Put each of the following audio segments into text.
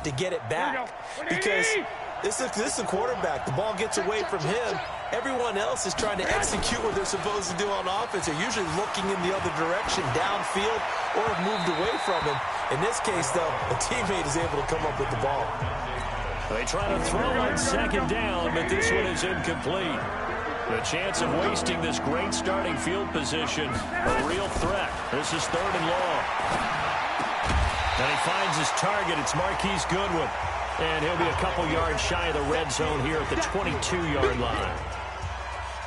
to get it back. Because this is a quarterback. The ball gets away from him. Everyone else is trying to execute what they're supposed to do on offense. They're usually looking in the other direction, downfield, or have moved away from him. In this case, though, a teammate is able to come up with the ball. They try to throw on second down, but this one is incomplete. The chance of wasting this great starting field position, a real threat. This is 3rd and long. And he finds his target. It's Marquise Goodwin. And he'll be a couple yards shy of the red zone here at the 22-yard line.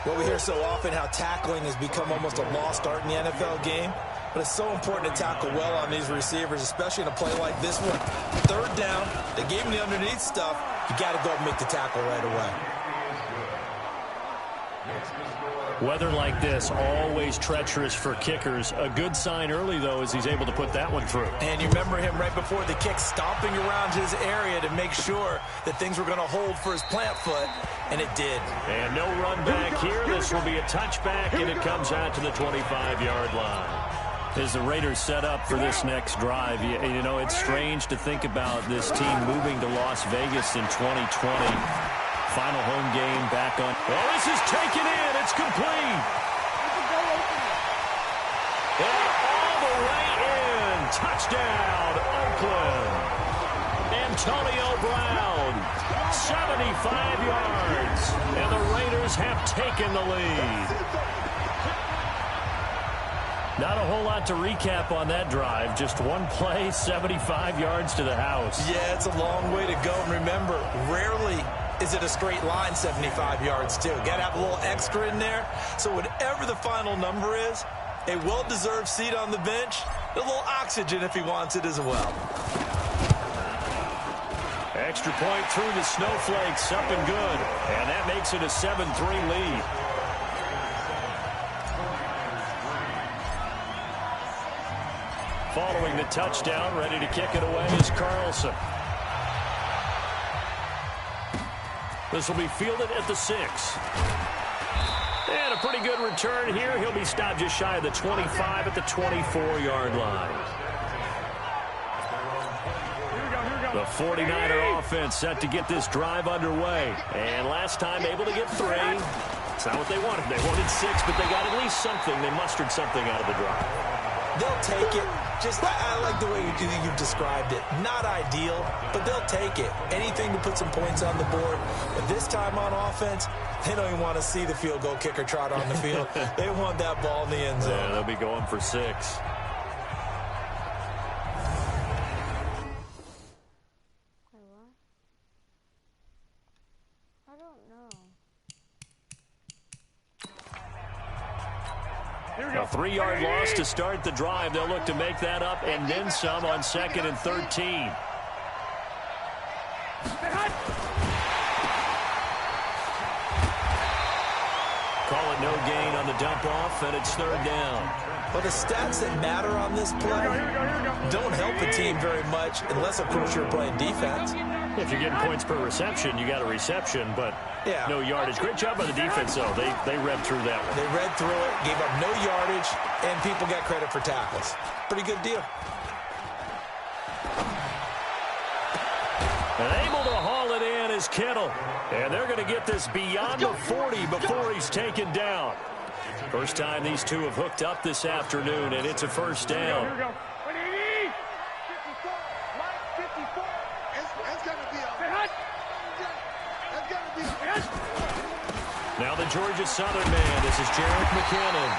Well, we hear so often how tackling has become almost a lost art in the NFL game. But it's so important to tackle well on these receivers, especially in a play like this one. 3rd down, they gave him the underneath stuff. You got to go and make the tackle right away. Weather like this, always treacherous for kickers. A good sign early, though, is he's able to put that one through. And you remember him right before the kick stomping around his area to make sure that things were going to hold for his plant foot, and it did. And no run back here. This will be a touchback, and it comes out to the 25-yard line. As the Raiders set up for this next drive, you know, it's strange to think about this team moving to Las Vegas in 2020. Final home game back on. Oh, this is taken in. It's complete. And all the way in. Touchdown, Oakland. Antonio Brown, 75 yards. And the Raiders have taken the lead. Not a whole lot to recap on that drive. Just one play, 75 yards to the house. Yeah, it's a long way to go. And remember, rarely is it a straight line 75 yards, too. Got to have a little extra in there. So whatever the final number is, a well-deserved seat on the bench, a little oxygen if he wants it as well. Extra point through the snowflakes, up and good. And that makes it a 7-3 lead. Following the touchdown, ready to kick it away is Carlson. This will be fielded at the 6. And a pretty good return here. He'll be stopped just shy of the 25 at the 24-yard line. The 49er offense set to get this drive underway. And last time able to get 3. It's not what they wanted. They wanted 6, but they got at least something. They mustered something out of the drive. They'll take it. Just, I like the way you've described it. Not ideal, but they'll take it. Anything to put some points on the board. But this time on offense, they don't even want to see the field goal kicker trot on the field. They want that ball in the end zone. Yeah, they'll be going for 6. Wait, what? I don't know. A 3-yard loss to start the drive. They'll look to make that up and then some on 2nd and 13. Call it no gain on the dump off, and it's 3rd down. But the stats that matter on this play don't help a team very much unless, of course, you're playing defense. If you're getting points per reception, you got a reception, but no yardage. Great job by the defense, though. They read through that one. They read through it, gave up no yardage, and people got credit for tackles. Pretty good deal. And able to haul it in is Kittle. And they're going to get this beyond the 40 before he's taken down. First time these two have hooked up this afternoon, and it's a 1st down. Here we go. Now the Georgia Southern man, this is Jerick McKinnon.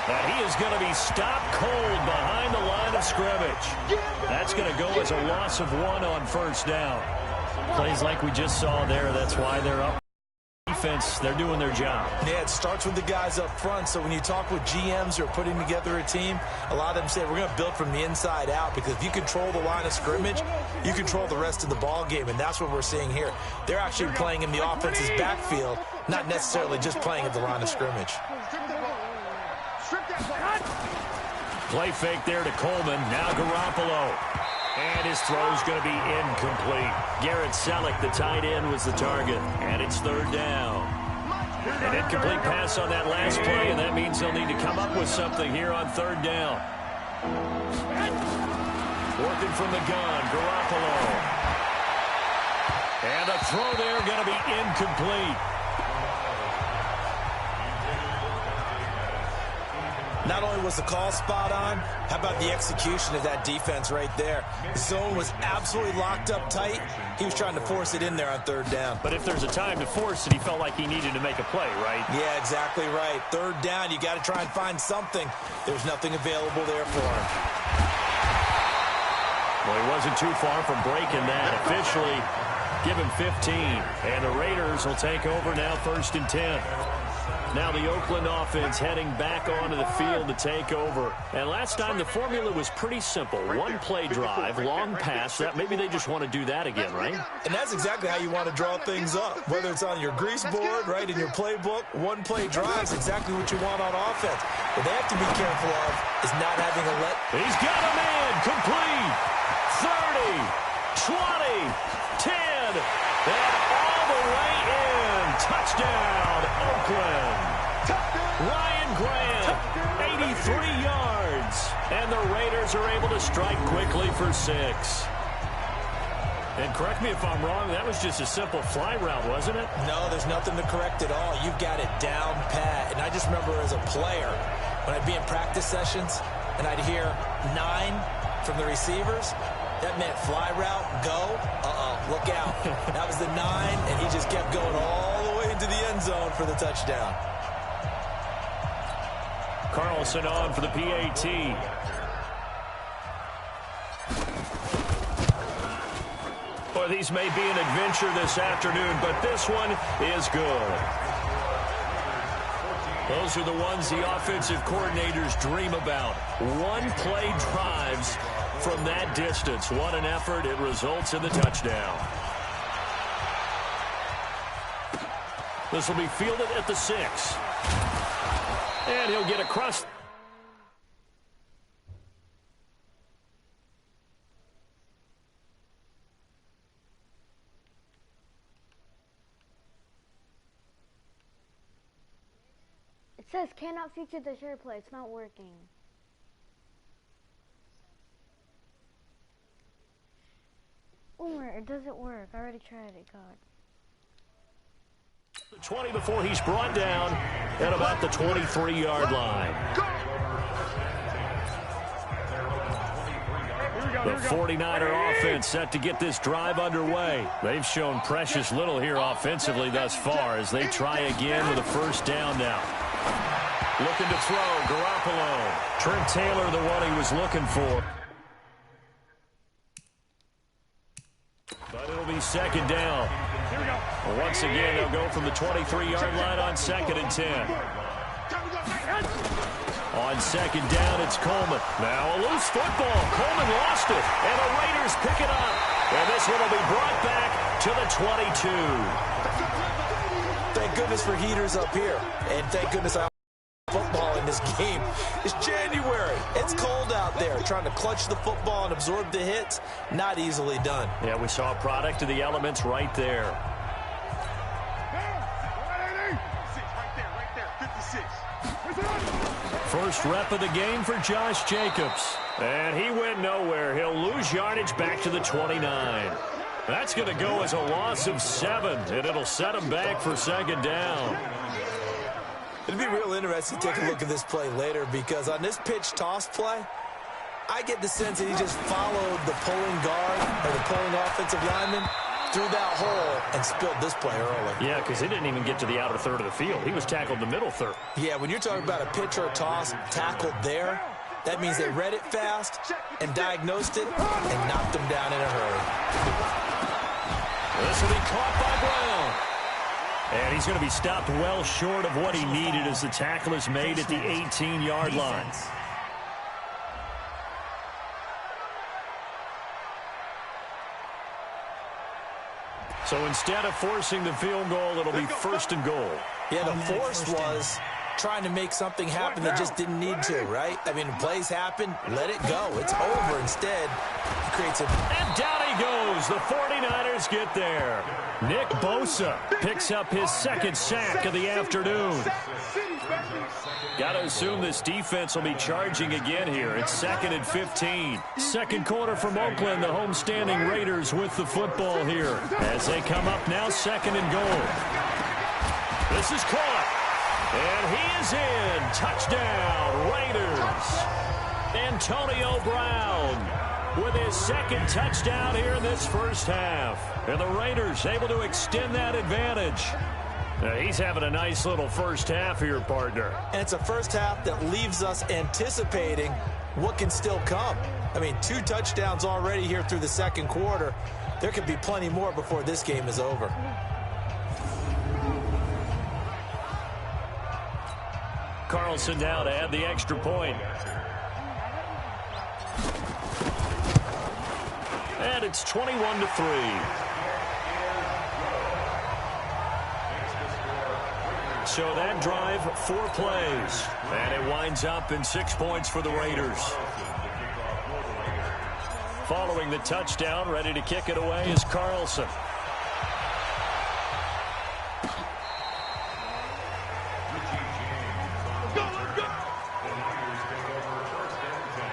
And he is going to be stopped cold behind the line of scrimmage. That's going to go as a loss of 1 on 1st down. Plays like we just saw there, that's why they're up. Defense, they're doing their job. Yeah, it starts with the guys up front. So when you talk with GMs who are putting together a team, a lot of them say we're going to build from the inside out, because if you control the line of scrimmage, you control the rest of the ball game, and that's what we're seeing here. They're actually playing in the offense's backfield, not necessarily just playing at the line of scrimmage. Play fake there to Coleman. Now Garoppolo. And his throw's going to be incomplete. Garrett Selleck, the tight end, was the target. And it's 3rd down. An incomplete pass on that last play, and that means they'll need to come up with something here on 3rd down. Working from the gun, Garoppolo. throw there going to be incomplete. Not only was the call spot on, how about the execution of that defense right there? The zone was absolutely locked up tight. He was trying to force it in there on third down. But if there's a time to force it, he felt like he needed to make a play, right? Yeah, exactly right. Third down, you got to try and find something. There's nothing available there for him. Well, he wasn't too far from breaking that. Officially, give him 15. And the Raiders will take over now, 1st and 10. Now the Oakland offense heading back onto the field to take over. And last time the formula was pretty simple. One play drive, long pass. That maybe they just want to do that again, right? And that's exactly how you want to draw things up. Whether it's on your grease board, right, in your playbook, one play drive is exactly what you want on offense. What they have to be careful of is not having a let. He's got a man complete. 30, 20, 10, and all the way in. Touchdown, Oakland. Ryan Grant, 83 yards. And the Raiders are able to strike quickly for 6. And correct me if I'm wrong, that was just a simple fly route, wasn't it? No, there's nothing to correct at all. You've got it down pat. And I just remember as a player, when I'd be in practice sessions, and I'd hear 9 from the receivers, that meant fly route, go, look out. That was the 9, and he just kept going all the way into the end zone for the touchdown. Carlson on for the PAT. Well, these may be an adventure this afternoon, but this one is good. Those are the ones the offensive coordinators dream about. One-play drives from that distance. What an effort. It results in the touchdown. This will be fielded at the 6. And he'll get across. It says cannot feature the share play. It's not working. Umer, it doesn't work. I already tried it, God. 20 before he's brought down at about the 23-yard line. The 49er offense set to get this drive underway. They've shown precious little here offensively thus far as they try again with a first down now. Looking to throw, Garoppolo. Trent Taylor, the one he was looking for. But it'll be second down. Well, once again, they'll go from the 23-yard line on 2nd and 10. On second down, it's Coleman. Now a loose football. Coleman lost it, and the Raiders pick it up. And this one will be brought back to the 22. Thank goodness for heaters up here, and thank goodness I football in this game. It's January. It's cold out there. Trying to clutch the football and absorb the hits, not easily done. Yeah, we saw a product of the elements right there. First rep of the game for Josh Jacobs. And he went nowhere. He'll lose yardage back to the 29. That's going to go as a loss of 7, and it'll set him back for second down. It'd be real interesting to take a look at this play later, because on this pitch toss play, I get the sense that he just followed the pulling guard or the pulling offensive lineman through that hole and spilled this play early. Yeah, because he didn't even get to the outer third of the field. He was tackled in the middle third. Yeah, when you're talking about a pitch or a toss tackled there, that means they read it fast and diagnosed it and knocked him down in a hurry. This will be caught by Brown. And he's going to be stopped well short of what he needed as the tackle is made at the 18-yard line. So instead of forcing the field goal, it'll be first and goal. Yeah, the force was trying to make something happen that just didn't need to, right? I mean, plays happen, let it go. It's over. Instead, he creates a... And down he goes. The 49ers get there. Nick Bosa picks up his second sack of the afternoon. Got to assume this defense will be charging again here. It's 2nd and 15. Second quarter from Oakland. The homestanding Raiders with the football here as they come up now 2nd and goal. This is caught. And he is in. Touchdown, Raiders. Antonio Brown with his second touchdown here in this first half. And the Raiders able to extend that advantage. He's having a nice little first half here, partner. And it's a first half that leaves us anticipating what can still come. I mean, 2 touchdowns already here through the second quarter. There could be plenty more before this game is over. Carlson now to add the extra point. And it's 21-3. So that drive, 4 plays. And it winds up in 6 points for the Raiders. Following the touchdown, ready to kick it away is Carlson.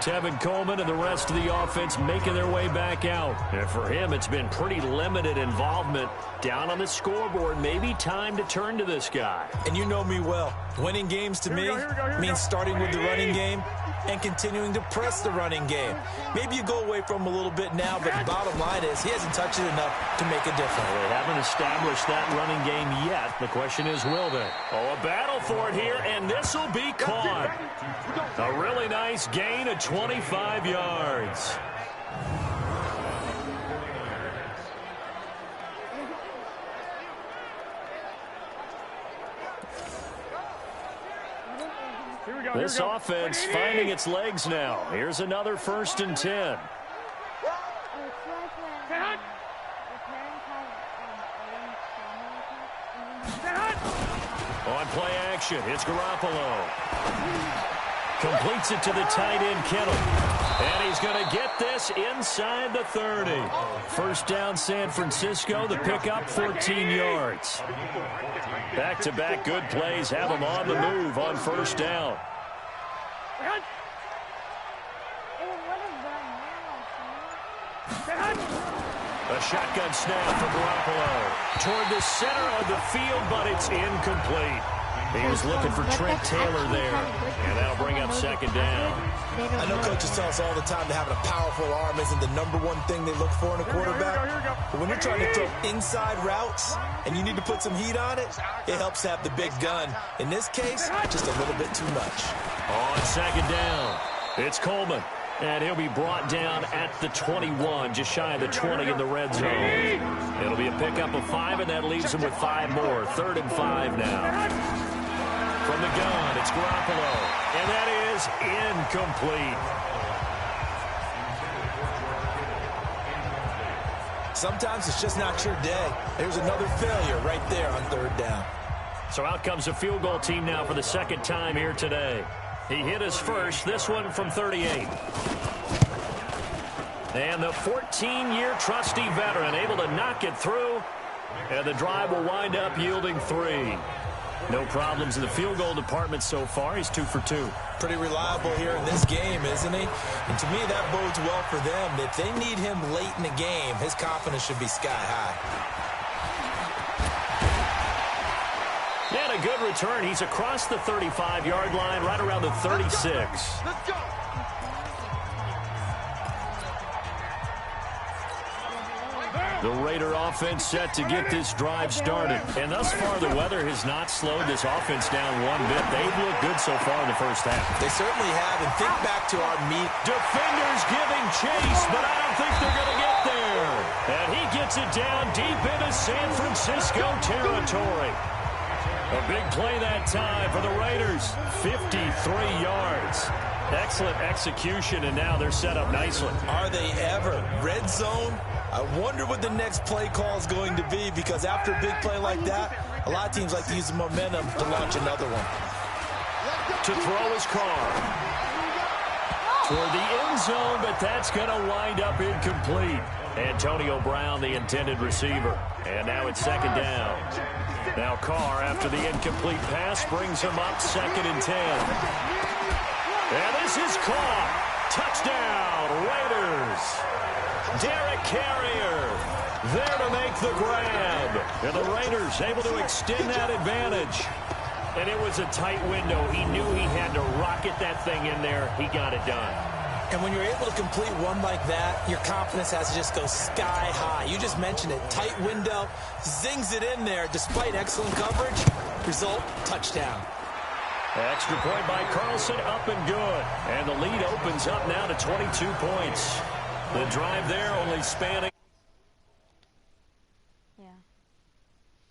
Tevin Coleman and the rest of the offense making their way back out. And for him, it's been pretty limited involvement. Down on the scoreboard, maybe time to turn to this guy. And you know me well. Winning games to me means starting with the running game and continuing to press the running game. Maybe you go away from him a little bit now, but the bottom line is he hasn't touched it enough to make a difference. Well, they haven't established that running game yet. The question is, will they? Oh, a battle for it here, and this will be caught. A really nice gain of 25 yards. This offense finding its legs now. Here's another 1st and 10. On play action, it's Garoppolo. Completes it to the tight end, Kittle. And he's going to get this inside the 30. First down, San Francisco. The pickup, 14 yards. Back-to-back good plays have him on the move on first down. A shotgun snap for Garoppolo. Toward the center of the field, but it's incomplete. He was looking for Trent Taylor there. And that'll bring up 2nd down. I know coaches tell us all the time that having a powerful arm isn't the #1 thing they look for in a quarterback. But when you're trying to throw inside routes and you need to put some heat on it, it helps have the big gun. In this case, just a little bit too much. On 2nd down, it's Coleman. And he'll be brought down at the 21, just shy of the 20 in the red zone. It'll be a pickup of 5, and that leaves him with 5 more. 3rd and 5 now. From the gun, it's Garoppolo. And that is incomplete. Sometimes it's just not your day. There's another failure right there on 3rd down. So out comes a field goal team now for the 2nd time here today. He hit his first, this one from 38. And the 14-year trusty veteran able to knock it through. And the drive will wind up yielding 3. No problems in the field goal department so far. He's 2 for 2. Pretty reliable here in this game, isn't he? And to me, that bodes well for them. If they need him late in the game, his confidence should be sky high. And a good return. He's across the 35-yard line, right around the 36. Let's go. The Raider offense set to get this drive started. And thus far, the weather has not slowed this offense down one bit. They've looked good so far in the first half. They certainly have. And think back to our meet. Defenders giving chase, but I don't think they're going to get there. And he gets it down deep into San Francisco territory. A big play that time for the Raiders. 53 yards. Excellent execution, and now they're set up nicely. Are they ever? Red zone? I wonder what the next play call is going to be, because after a big play like that, a lot of teams like to use the momentum to launch another one. To throw his car. for the end zone, but that's going to wind up incomplete. Antonio Brown, the intended receiver. And now it's second down. Now Carr, after the incomplete pass, brings him up 2nd and 10. And this is caught. Touchdown, Raiders. Derek Carrier there to make the grab. And the Raiders able to extend that advantage. And it was a tight window. He knew he had to rocket that thing in there. He got it done. And when you're able to complete one like that, your confidence has to just go sky high. You just mentioned it. Tight window, zings it in there despite excellent coverage. Result, touchdown. Extra point by Carlson, up and good. And the lead opens up now to 22 points. The drive there only spanning